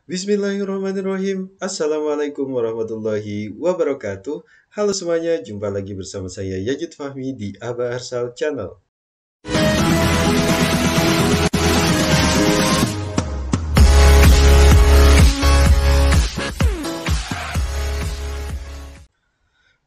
Bismillahirrahmanirrahim. Assalamualaikum warahmatullahi wabarakatuh. Halo semuanya, jumpa lagi bersama saya Yajid Fahmi di Aba Arsal Channel.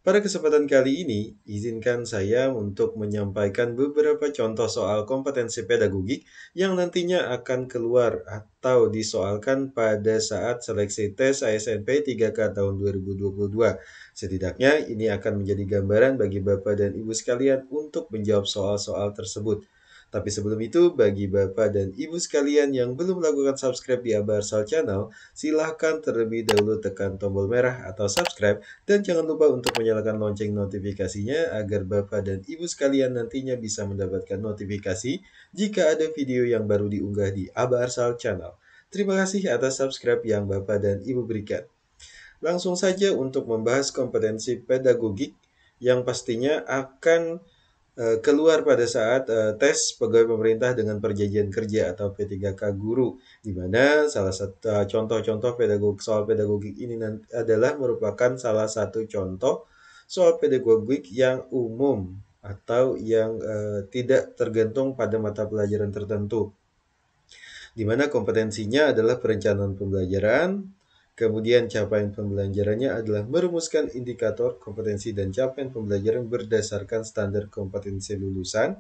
Pada kesempatan kali ini, izinkan saya untuk menyampaikan beberapa contoh soal kompetensi pedagogik yang nantinya akan keluar atau disoalkan pada saat seleksi tes ASNP 3K tahun 2022. Setidaknya ini akan menjadi gambaran bagi Bapak dan Ibu sekalian untuk menjawab soal-soal tersebut. Tapi sebelum itu, bagi Bapak dan Ibu sekalian yang belum melakukan subscribe di Aba Arsal Channel, silahkan terlebih dahulu tekan tombol merah atau subscribe dan jangan lupa untuk menyalakan lonceng notifikasinya agar Bapak dan Ibu sekalian nantinya bisa mendapatkan notifikasi jika ada video yang baru diunggah di Aba Arsal Channel. Terima kasih atas subscribe yang Bapak dan Ibu berikan. Langsung saja untuk membahas kompetensi pedagogik yang pastinya akan keluar pada saat tes pegawai pemerintah dengan perjanjian kerja atau P3K guru, di mana salah satu contoh-contoh soal pedagogik ini adalah merupakan salah satu contoh soal pedagogik yang umum atau yang tidak tergantung pada mata pelajaran tertentu, di mana kompetensinya adalah perencanaan pembelajaran. Kemudian capaian pembelajarannya adalah merumuskan indikator kompetensi dan capaian pembelajaran berdasarkan standar kompetensi lulusan.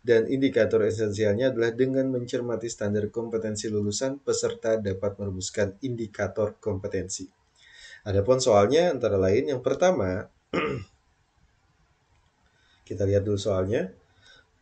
Dan indikator esensialnya adalah dengan mencermati standar kompetensi lulusan, peserta dapat merumuskan indikator kompetensi. Adapun soalnya antara lain yang pertama, kita lihat dulu soalnya.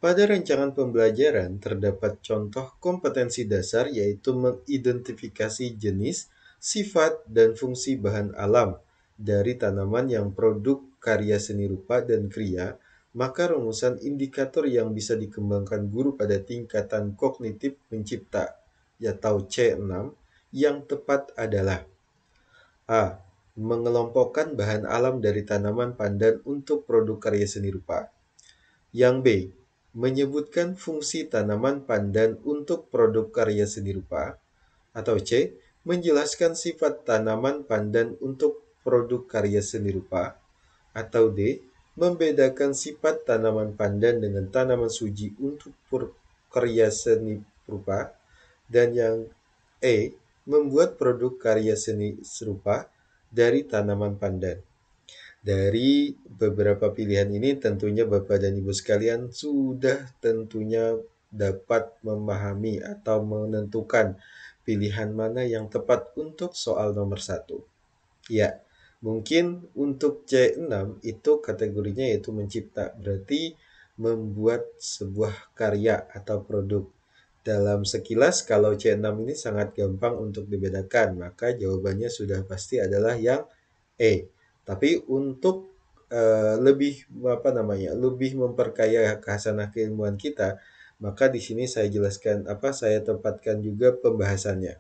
Pada rancangan pembelajaran terdapat contoh kompetensi dasar yaitu mengidentifikasi jenis, sifat, dan fungsi bahan alam dari tanaman yang produk karya seni rupa dan kriya, maka rumusan indikator yang bisa dikembangkan guru pada tingkatan kognitif mencipta atau C6 yang tepat adalah A. Mengelompokkan bahan alam dari tanaman pandan untuk produk karya seni rupa. Yang B. Menyebutkan fungsi tanaman pandan untuk produk karya seni rupa. Atau C. Menjelaskan sifat tanaman pandan untuk produk karya seni rupa. Atau D. Membedakan sifat tanaman pandan dengan tanaman suji untuk karya seni rupa. Dan yang E. Membuat produk karya seni serupa dari tanaman pandan. Dari beberapa pilihan ini tentunya Bapak dan Ibu sekalian sudah tentunya dapat memahami atau menentukan pilihan mana yang tepat untuk soal nomor 1. Ya, mungkin untuk C6 itu kategorinya yaitu mencipta, berarti membuat sebuah karya atau produk. Dalam sekilas kalau C6 ini sangat gampang untuk dibedakan, maka jawabannya sudah pasti adalah yang E. Tapi untuk lebih lebih memperkaya khasanah keilmuan kita, maka di sini saya jelaskan saya tempatkan juga pembahasannya.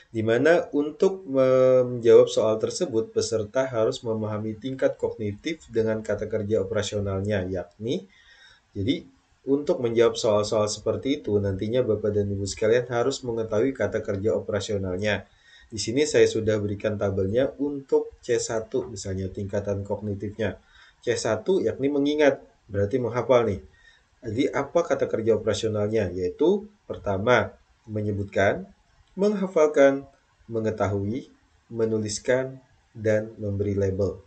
Di mana untuk menjawab soal tersebut, peserta harus memahami tingkat kognitif dengan kata kerja operasionalnya, yakni jadi untuk menjawab soal-soal seperti itu, nantinya Bapak dan Ibu sekalian harus mengetahui kata kerja operasionalnya. Di sini saya sudah berikan tabelnya untuk C1 misalnya tingkatan kognitifnya. C1 yakni mengingat, berarti menghafal nih. Jadi apa kata kerja operasionalnya? Yaitu pertama, menyebutkan, menghafalkan, mengetahui, menuliskan, dan memberi label.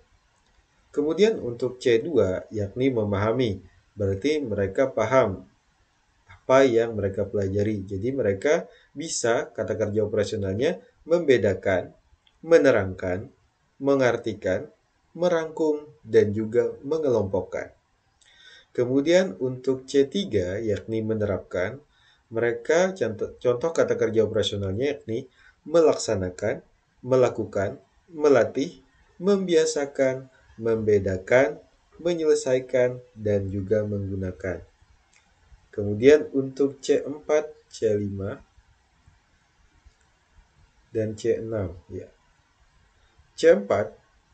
Kemudian untuk C2 yakni memahami, berarti mereka paham apa yang mereka pelajari. Jadi mereka bisa kata kerja operasionalnya membedakan, menerangkan, mengartikan, merangkum, dan juga mengelompokkan. Kemudian untuk C3 yakni menerapkan, mereka contoh kata kerja operasionalnya yakni melaksanakan, melakukan, melatih, membiasakan, membedakan, menyelesaikan, dan juga menggunakan. Kemudian untuk C4, C5, dan C6 ya. C4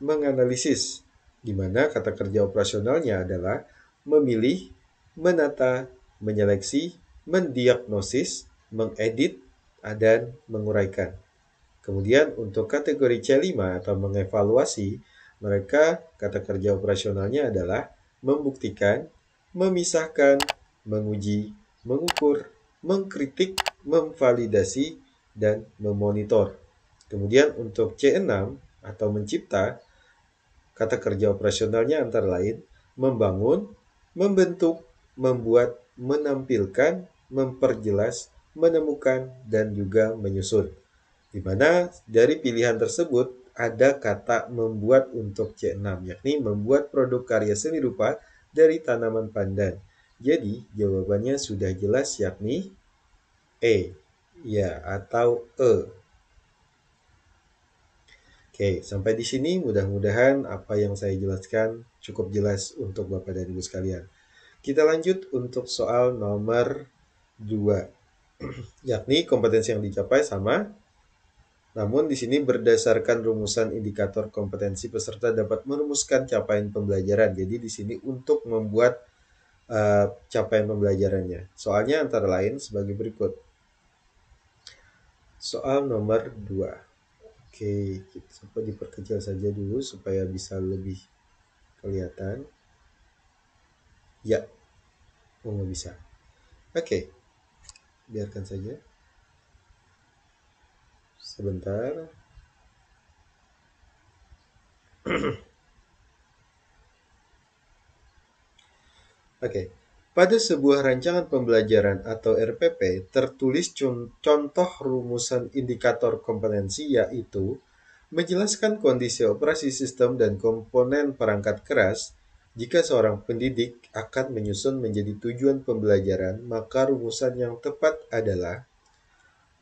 menganalisis, di mana kata kerja operasionalnya adalah memilih, menata, menyeleksi, mendiagnosis, mengedit, dan menguraikan. Kemudian untuk kategori C5 atau mengevaluasi, mereka kata kerja operasionalnya adalah membuktikan, memisahkan, menguji, mengukur, mengkritik, memvalidasi, dan memonitor. Kemudian untuk C6 atau mencipta, kata kerja operasionalnya antara lain membangun, membentuk, membuat, menampilkan, memperjelas, menemukan, dan juga menyusun. Di mana dari pilihan tersebut ada kata membuat untuk C6, yakni membuat produk karya seni rupa dari tanaman pandan. Jadi jawabannya sudah jelas, yakni E, ya, atau E. Oke, sampai di sini mudah-mudahan apa yang saya jelaskan cukup jelas untuk Bapak dan Ibu sekalian. Kita lanjut untuk soal nomor 2, yakni kompetensi yang dicapai sama. Namun di sini berdasarkan rumusan indikator kompetensi peserta dapat merumuskan capaian pembelajaran. Jadi di sini untuk membuat capaian pembelajarannya. Soalnya antara lain sebagai berikut. Soal nomor 2. Oke, kita coba diperkecil saja dulu supaya bisa lebih kelihatan. Ya, nggak bisa. Oke, biarkan saja. Sebentar. Oke. Pada sebuah rancangan pembelajaran atau RPP, tertulis contoh rumusan indikator kompetensi, yaitu menjelaskan kondisi operasi sistem dan komponen perangkat keras. Jika seorang pendidik akan menyusun menjadi tujuan pembelajaran, maka rumusan yang tepat adalah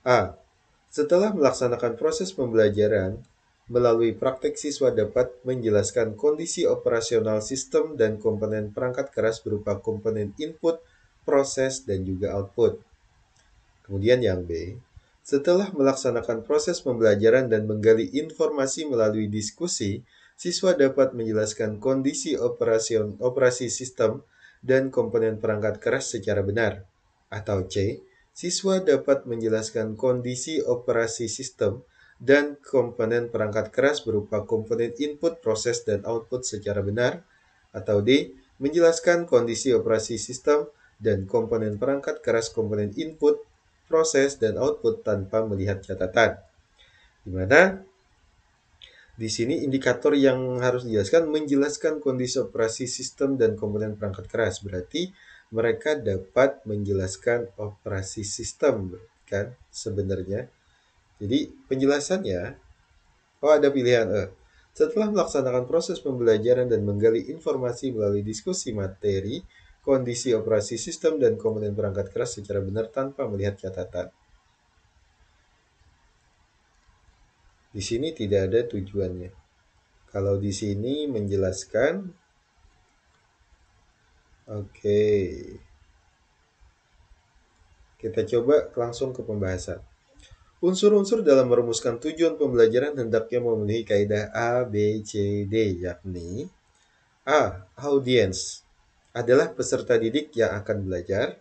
A. Setelah melaksanakan proses pembelajaran, melalui praktek siswa dapat menjelaskan kondisi operasional sistem dan komponen perangkat keras berupa komponen input, proses, dan juga output. Kemudian yang B, setelah melaksanakan proses pembelajaran dan menggali informasi melalui diskusi, siswa dapat menjelaskan kondisi operasi sistem dan komponen perangkat keras secara benar. Atau C, siswa dapat menjelaskan kondisi operasi sistem dan komponen perangkat keras berupa komponen input, proses, dan output secara benar. Atau D, menjelaskan kondisi operasi sistem dan komponen perangkat keras komponen input, proses, dan output tanpa melihat catatan. Di mana di sini indikator yang harus dijelaskan menjelaskan kondisi operasi sistem dan komponen perangkat keras. Berarti mereka dapat menjelaskan operasi sistem, kan sebenarnya. Jadi penjelasannya, ada pilihan E. Setelah melaksanakan proses pembelajaran dan menggali informasi melalui diskusi materi, kondisi operasi sistem dan komponen perangkat keras secara benar tanpa melihat catatan. Di sini tidak ada tujuannya. Kalau di sini menjelaskan, oke. Kita coba langsung ke pembahasan. Unsur-unsur dalam merumuskan tujuan pembelajaran hendaknya memenuhi kaidah A, B, C, D, yakni A. Audience adalah peserta didik yang akan belajar.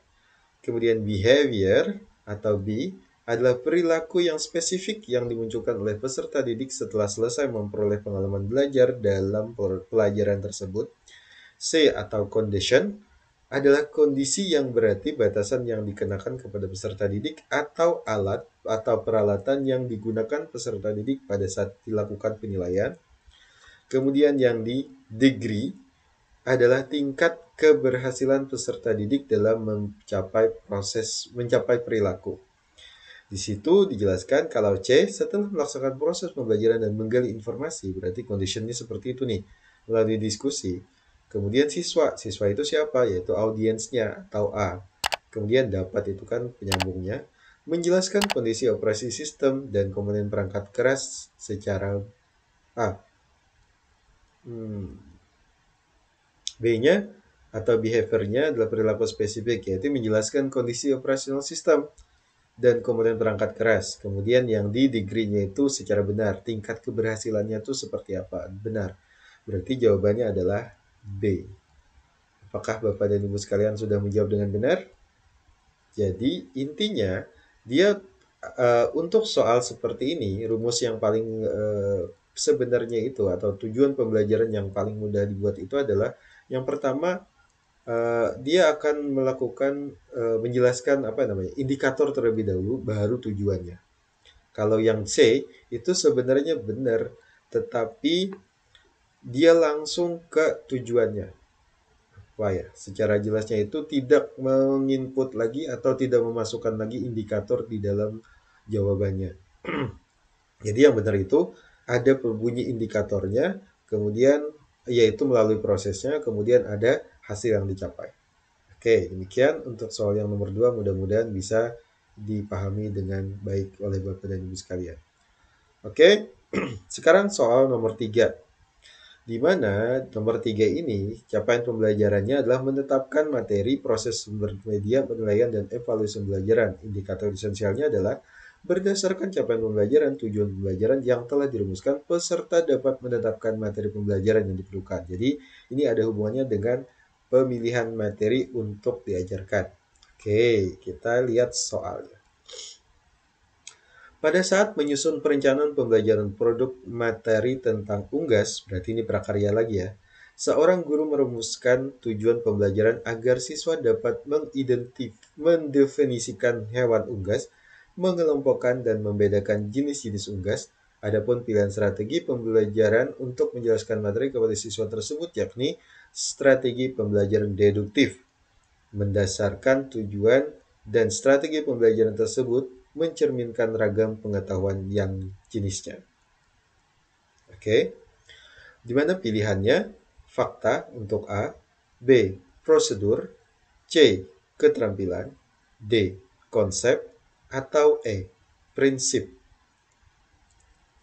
Kemudian behavior atau B adalah perilaku yang spesifik yang dimunculkan oleh peserta didik setelah selesai memperoleh pengalaman belajar dalam pelajaran tersebut. C atau condition adalah kondisi yang berarti batasan yang dikenakan kepada peserta didik atau alat atau peralatan yang digunakan peserta didik pada saat dilakukan penilaian. Kemudian yang di degree adalah tingkat keberhasilan peserta didik dalam mencapai perilaku. Di situ dijelaskan kalau C setelah melaksanakan proses pembelajaran dan menggali informasi, berarti conditionnya seperti itu nih, melalui diskusi. Kemudian siswa itu siapa? Yaitu audiensnya atau A. Kemudian dapat itu kan penyambungnya, menjelaskan kondisi operasi sistem dan komponen perangkat keras secara A. B-nya atau behavior-nya adalah perilaku spesifik, yaitu menjelaskan kondisi operasional sistem dan komponen perangkat keras. Kemudian yang di degree-nya itu secara benar, tingkat keberhasilannya itu seperti apa? Benar. Berarti jawabannya adalah B. Apakah Bapak dan Ibu sekalian sudah menjawab dengan benar? Jadi intinya dia Untuk soal seperti ini, rumus yang paling sebenarnya itu atau tujuan pembelajaran yang paling mudah dibuat itu adalah yang pertama, dia akan melakukan menjelaskan apa namanya indikator terlebih dahulu, baru tujuannya. Kalau yang C itu sebenarnya benar, tetapi dia langsung ke tujuannya. Wah ya, secara jelasnya itu tidak menginput lagi atau tidak memasukkan lagi indikator di dalam jawabannya. Jadi yang benar itu ada bunyi indikatornya, kemudian yaitu melalui prosesnya, kemudian ada hasil yang dicapai. Oke, demikian untuk soal yang nomor 2 mudah-mudahan bisa dipahami dengan baik oleh Bapak dan Ibu sekalian. Oke, sekarang soal nomor 3. Di mana nomor 3 ini capaian pembelajarannya adalah menetapkan materi, proses sumber media, penilaian, dan evaluasi pembelajaran. Indikator esensialnya adalah berdasarkan capaian pembelajaran, tujuan pembelajaran yang telah dirumuskan, peserta dapat menetapkan materi pembelajaran yang diperlukan. Jadi ini ada hubungannya dengan pemilihan materi untuk diajarkan. Oke, kita lihat soalnya. Pada saat menyusun perencanaan pembelajaran produk materi tentang unggas, berarti ini prakarya lagi ya, seorang guru merumuskan tujuan pembelajaran agar siswa dapat mendefinisikan hewan unggas, mengelompokkan dan membedakan jenis-jenis unggas. Adapun pilihan strategi pembelajaran untuk menjelaskan materi kepada siswa tersebut yakni strategi pembelajaran deduktif. Mendasarkan tujuan dan strategi pembelajaran tersebut mencerminkan ragam pengetahuan yang jenisnya. Oke, di mana pilihannya? Fakta untuk A, B, prosedur, C, keterampilan, D, konsep, atau E, prinsip.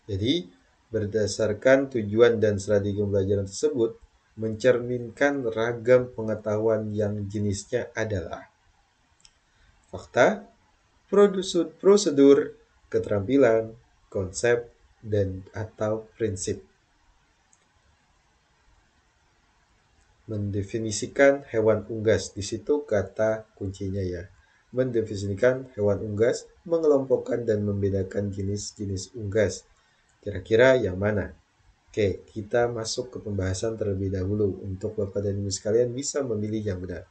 Jadi, berdasarkan tujuan dan strategi pembelajaran tersebut, mencerminkan ragam pengetahuan yang jenisnya adalah fakta, prosedur, keterampilan, konsep, dan atau prinsip. Mendefinisikan hewan unggas, di situ kata kuncinya ya. Mendefinisikan hewan unggas, mengelompokkan dan membedakan jenis-jenis unggas. Kira-kira yang mana? Oke, kita masuk ke pembahasan terlebih dahulu untuk Bapak dan Ibu sekalian bisa memilih yang benar.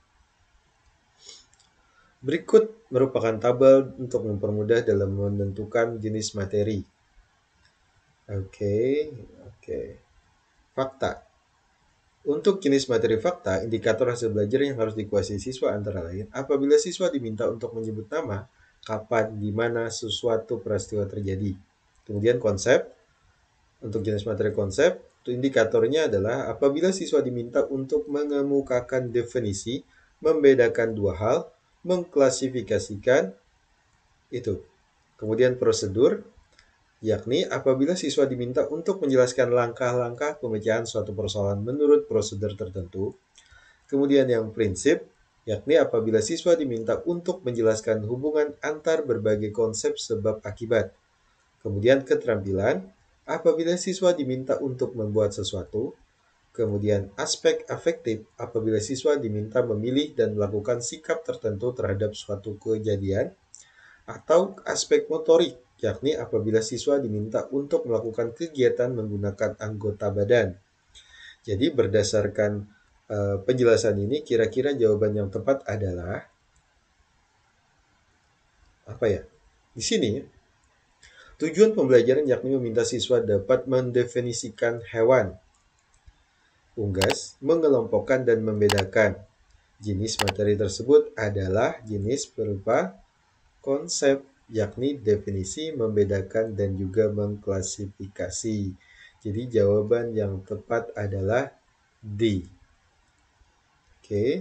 Berikut merupakan tabel untuk mempermudah dalam menentukan jenis materi. Oke. Fakta. Untuk jenis materi fakta, indikator hasil belajar yang harus dikuasai siswa antara lain apabila siswa diminta untuk menyebut nama, kapan, di mana sesuatu peristiwa terjadi. Kemudian konsep. Untuk jenis materi konsep, indikatornya adalah apabila siswa diminta untuk mengemukakan definisi, membedakan dua hal, mengklasifikasikan itu. Kemudian prosedur, yakni apabila siswa diminta untuk menjelaskan langkah-langkah pemecahan suatu persoalan menurut prosedur tertentu. Kemudian yang prinsip, yakni apabila siswa diminta untuk menjelaskan hubungan antar berbagai konsep sebab akibat. Kemudian keterampilan, apabila siswa diminta untuk membuat sesuatu. Kemudian aspek afektif, apabila siswa diminta memilih dan melakukan sikap tertentu terhadap suatu kejadian. Atau aspek motorik, yakni apabila siswa diminta untuk melakukan kegiatan menggunakan anggota badan. Jadi berdasarkan penjelasan ini, kira-kira jawaban yang tepat adalah apa ya? Di sini, tujuan pembelajaran yakni meminta siswa dapat mendefinisikan hewan unggas, mengelompokkan dan membedakan. Jenis materi tersebut adalah jenis berupa konsep, yakni definisi, membedakan, dan juga mengklasifikasi. Jadi jawaban yang tepat adalah D. Oke.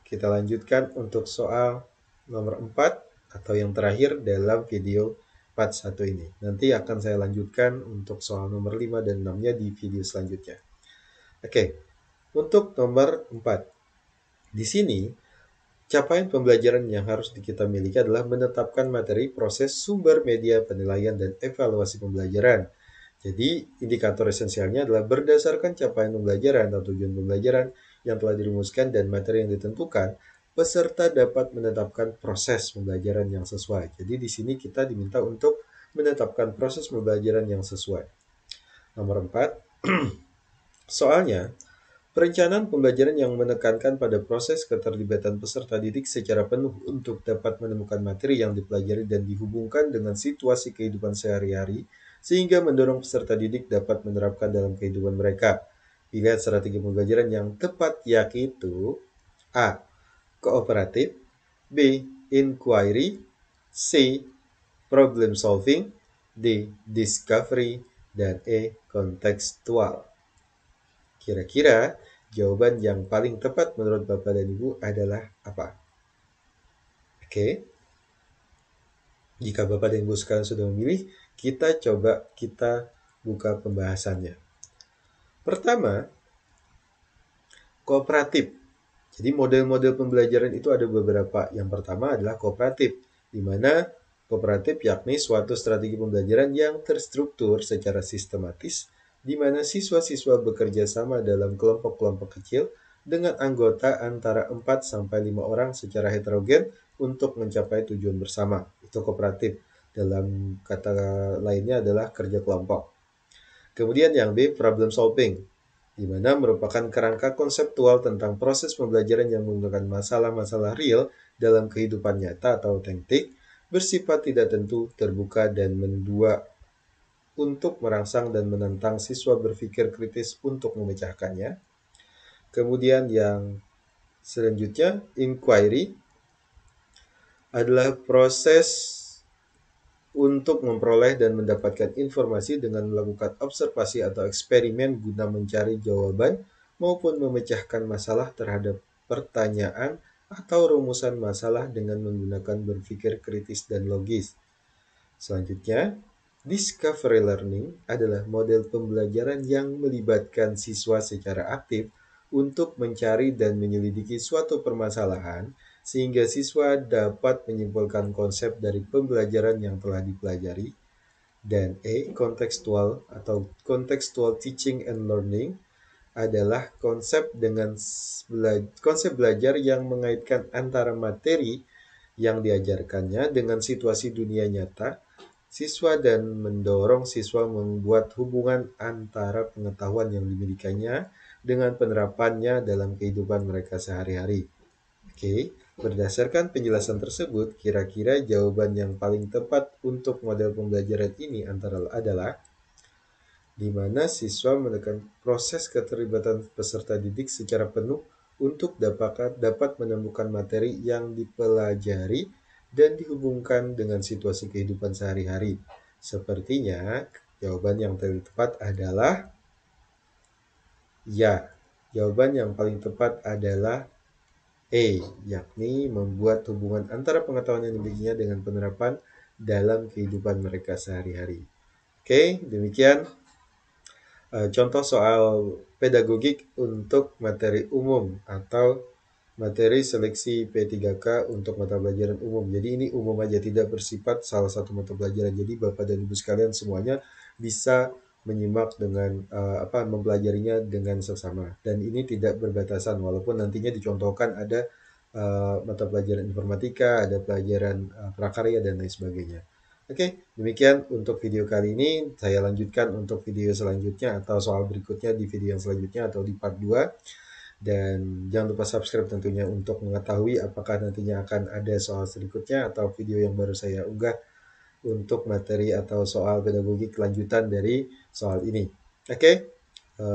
Kita lanjutkan untuk soal nomor 4 atau yang terakhir dalam video part 1 ini. Nanti akan saya lanjutkan untuk soal nomor 5 dan 6-nya di video selanjutnya. Oke. Untuk nomor 4. Di sini capaian pembelajaran yang harus kita miliki adalah menetapkan materi, proses, sumber, media, penilaian, dan evaluasi pembelajaran. Jadi, indikator esensialnya adalah berdasarkan capaian pembelajaran atau tujuan pembelajaran yang telah dirumuskan dan materi yang ditentukan, peserta dapat menetapkan proses pembelajaran yang sesuai. Jadi di sini kita diminta untuk menetapkan proses pembelajaran yang sesuai. Nomor 4, soalnya, perencanaan pembelajaran yang menekankan pada proses keterlibatan peserta didik secara penuh untuk dapat menemukan materi yang dipelajari dan dihubungkan dengan situasi kehidupan sehari-hari, sehingga mendorong peserta didik dapat menerapkan dalam kehidupan mereka. Pilihan strategi pembelajaran yang tepat yaitu A. Kooperatif, B. Inquiry, C. Problem solving, D. Discovery, dan E. Kontekstual. Kira-kira jawaban yang paling tepat menurut Bapak dan Ibu adalah apa? Oke. Jika Bapak dan Ibu sekalian sudah memilih, kita buka pembahasannya. Pertama, kooperatif. Jadi model-model pembelajaran itu ada beberapa. Yang pertama adalah kooperatif, di mana kooperatif yakni suatu strategi pembelajaran yang terstruktur secara sistematis, di mana siswa-siswa bekerja sama dalam kelompok-kelompok kecil dengan anggota antara 4-5 orang secara heterogen untuk mencapai tujuan bersama. Itu kooperatif. Dalam kata lainnya adalah kerja kelompok. Kemudian yang B, problem solving, di mana merupakan kerangka konseptual tentang proses pembelajaran yang menggunakan masalah-masalah real dalam kehidupan nyata atau autentik, bersifat tidak tentu, terbuka, dan mendua untuk merangsang dan menantang siswa berpikir kritis untuk memecahkannya. Kemudian yang selanjutnya, inquiry, adalah proses untuk memperoleh dan mendapatkan informasi dengan melakukan observasi atau eksperimen guna mencari jawaban maupun memecahkan masalah terhadap pertanyaan atau rumusan masalah dengan menggunakan berpikir kritis dan logis. Selanjutnya, discovery learning adalah model pembelajaran yang melibatkan siswa secara aktif untuk mencari dan menyelidiki suatu permasalahan sehingga siswa dapat menyimpulkan konsep dari pembelajaran yang telah dipelajari. Dan E, kontekstual atau contextual teaching and learning adalah konsep belajar yang mengaitkan antara materi yang diajarkannya dengan situasi dunia nyata siswa dan mendorong siswa membuat hubungan antara pengetahuan yang dimilikinya dengan penerapannya dalam kehidupan mereka sehari-hari. Oke, berdasarkan penjelasan tersebut, kira-kira jawaban yang paling tepat untuk model pembelajaran ini adalah di mana siswa menekan proses keterlibatan peserta didik secara penuh untuk dapat menemukan materi yang dipelajari dan dihubungkan dengan situasi kehidupan sehari-hari. Sepertinya jawaban yang paling tepat adalah ya. Jawaban yang paling tepat adalah E, yakni membuat hubungan antara pengetahuan yang dimilikinya dengan penerapan dalam kehidupan mereka sehari-hari. Oke, demikian contoh soal pedagogik untuk materi umum atau materi seleksi P3K untuk mata pelajaran umum. Jadi ini umum aja, tidak bersifat salah satu mata pelajaran. Jadi Bapak dan Ibu sekalian semuanya bisa menyimak dengan mempelajarinya dengan seksama. Dan ini tidak berbatasan, walaupun nantinya dicontohkan ada mata pelajaran informatika, ada pelajaran prakarya dan lain sebagainya. Oke, demikian untuk video kali ini. Saya lanjutkan untuk video selanjutnya atau soal berikutnya di video yang selanjutnya atau di part 2. Dan jangan lupa subscribe tentunya untuk mengetahui apakah nantinya akan ada soal berikutnya atau video yang baru saya unggah untuk materi atau soal pedagogik kelanjutan dari soal ini. Oke,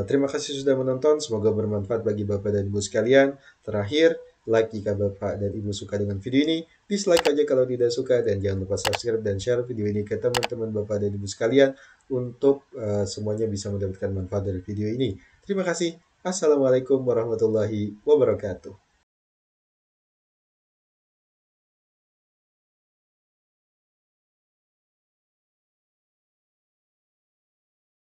terima kasih sudah menonton. Semoga bermanfaat bagi Bapak dan Ibu sekalian. Terakhir, like jika Bapak dan Ibu suka dengan video ini. Dislike aja kalau tidak suka. Dan jangan lupa subscribe dan share video ini ke teman-teman Bapak dan Ibu sekalian untuk semuanya bisa mendapatkan manfaat dari video ini. Terima kasih. Assalamualaikum warahmatullahi wabarakatuh.